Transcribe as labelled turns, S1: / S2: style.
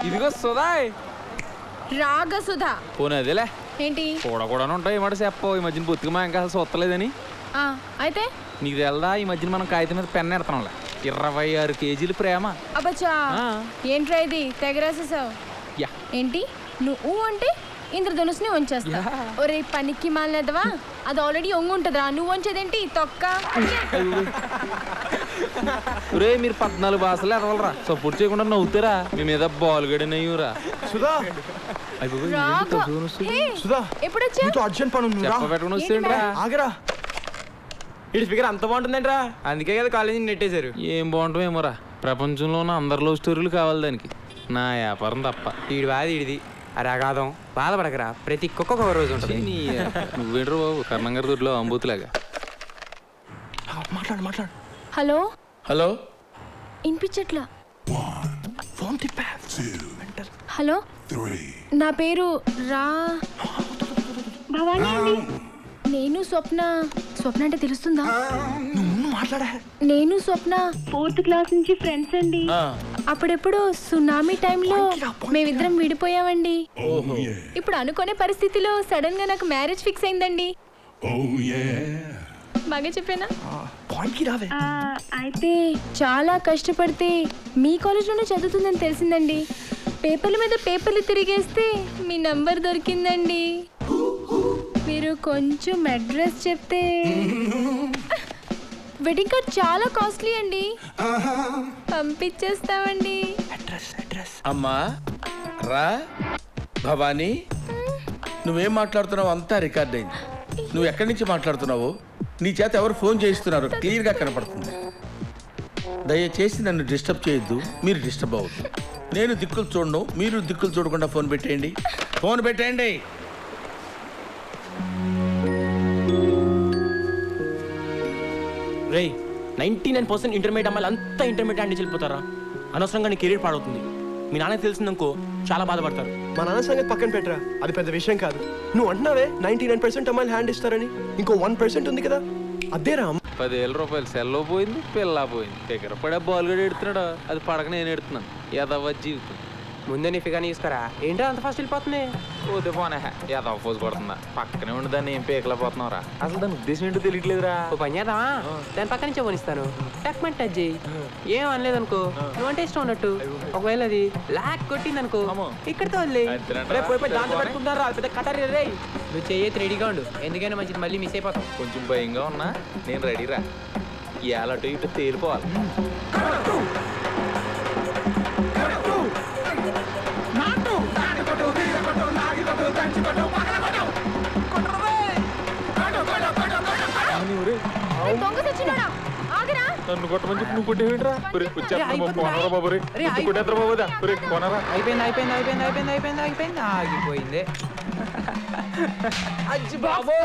S1: ఇదిగో సుధా.
S2: రాగ సుధా.
S1: పోనీ అదేలే.
S2: ఏంటి
S1: కూడా ఉంటాయి మాట చెప్పవు. ఈ మధ్యన బొత్తిగా మా ఇంకా అసలు సొత్తలేదని.
S2: అయితే
S1: నీకు తెల్దా ఈ మధ్యన మనం కాగితం మీద పెన్ ఎడతాంలే. 26 కేజీలు ప్రేమ.
S2: అబ్బచ్చా ఏంట్రా ఇది తెగ రాసేసావు. ఏంటి నువ్వు అంటే ఇంద్రధనుస్ని వంచేస్తా. ఒరే పనికి మాలినదవా, అది ఆల్రెడీ ఒంగుంటదిరా, నువ్వు వంచేదేంటి తొక్క.
S1: రే మీరు 14 భాషలు ఎదవలరా, సపోర్ట్ చేయకుండా నవ్వుతారా. మీ మీద బాల్ గడినయ్యూరా.
S3: ఇటు ఫిగర్ అంత బాగుంటుందంటరా, అందుకే కదా కాలేజీ నెట్టేశారు.
S1: ఏం బాగుంటామేమోరా, ప్రపంచంలో ఉన్న అందరిలో స్టోరీలు కావాలి దానికి. నా వ్యాపారం తప్ప.
S3: ఈడి బాధ ఈడిది, అరే అగాధం బాధపడకరా, ప్రతి ఒక్కొక్క రోజు ఉంటుంది.
S1: నువ్వేంట్రా బాబు కర్ణంగారి దొడ్లో అంబూతులాగా.
S3: మాట్లాడు.
S2: Hello
S4: hello
S2: వినిపించట్లా. హలో నా పేరు భవానీ అండి. నేను స్వప్న అంటే తెలుస్తుందా? నేను స్వప్న 4th క్లాస్ నుంచి ఫ్రెండ్స్ అండి. అప్పుడెప్పుడు సునామీ టైంలో మేమిద్దరం విడిపోయామండి. ఇప్పుడు అనుకునే పరిస్థితిలో సడన్ గా నాకు మ్యారేజ్ ఫిక్స్ అయిందండి. బాగా చెప్పానా? అయితే చాలా కష్టపడితే మీ కాలేజ్లోనే చదువుతుందని తెలిసిందండి. పేపర్ల మీద పేపర్లు తిరిగేస్తే మీ నంబర్ దొరికిందండి. మీరు కొంచెం అడ్రస్ చెప్తే. వెడ్డింగ్ కార్డ్ చాలా కాస్ట్లీ అండి, పంపించేస్తామండి.
S4: అమ్మా రా భవానీ, నువ్వేం మాట్లాడుతున్నావు అంతా రికార్డ్ అయింది. నువ్వు ఎక్కడి నుంచి మాట్లాడుతున్నావు, నీ చేత ఎవరు ఫోన్ చేయిస్తున్నారు క్లియర్గా కనపడుతుంది. దయచేసి నన్ను డిస్టర్బ్ చేయొద్దు, మీరు డిస్టర్బ్ అవ్వద్దు. నేను దిక్కులు చూడను, మీరు దిక్కులు చూడకుండా ఫోన్ పెట్టేయండి.
S3: రేయ్ 99% ఇంటర్మీడియట్ అమ్మాయిలు అంతా ఇంటర్మీడియట్ హ్యాండ్ వెళ్ళిపోతారా? అనవసరంగా నీ కెరీర్ పాడవుతుంది. మీ నాన్నకి తెలిసిందనుకో చాలా బాధపడతారు.
S5: మా నాన్న సంగతి పక్కన పెట్టరా, అది పెద్ద విషయం కాదు. నువ్వు అంటున్నావే 99% అమ్మాయిలు హ్యాండ్ ఇస్తారని, ఇంకో 1% ఉంది కదా, అదేరా.
S1: 10,000 రూపాయలు సెల్లో పోయింది, పిల్ల పోయింది. దగ్గర పడే బాల్ గడి ఎడుతున్నాడు, అది పడక నేను ఎడుతున్నాను. యదవ జీవితం.
S3: ముందే నీ ఫిగర్ తీసుకురా, ఏంటో అంత ఫస్ట్ వెళ్ళిపోతుంది.
S1: పోతే పోనే యదవ ఫోజ్ కొడుతుందా, పక్కనే ఉండి దాన్ని ఏం పేకలేకపోతున్నావురా. అసలు దాని ఉద్దేశం ఏంటో తెలియట్లేదురా.
S3: ఓ పని చేద్దామా, దాని పక్క నుంచి పోనిస్తాను, టక్మెంట్ టచ్ చేయి. ఏం అనలేదనుకో, నువ్వంటే ఇష్టం ఉన్నట్టు. ఒకవేళ అది లాక్ కొట్టిందనుకో, ఇక్కడితో వదిలే. దాంతో పెట్టుకుంటారా పెద్ద కటారి. రే నువ్వు చెయ్యి రెడీగా ఉండు, ఎందుకైనా మంచిది, మళ్ళీ మిస్ అయిపోతాం.
S1: కొంచెం భయంగా ఉన్నా నేను రెడీరా. ఇవాళ అటు ఇటు తేలిపోవాలి. నన్ను కొట్టమని చెప్పి నువ్వు కొట్టేవింట్రా.
S3: అయిపోయింది ఆగిపోయింది. అజ్జి బాబో.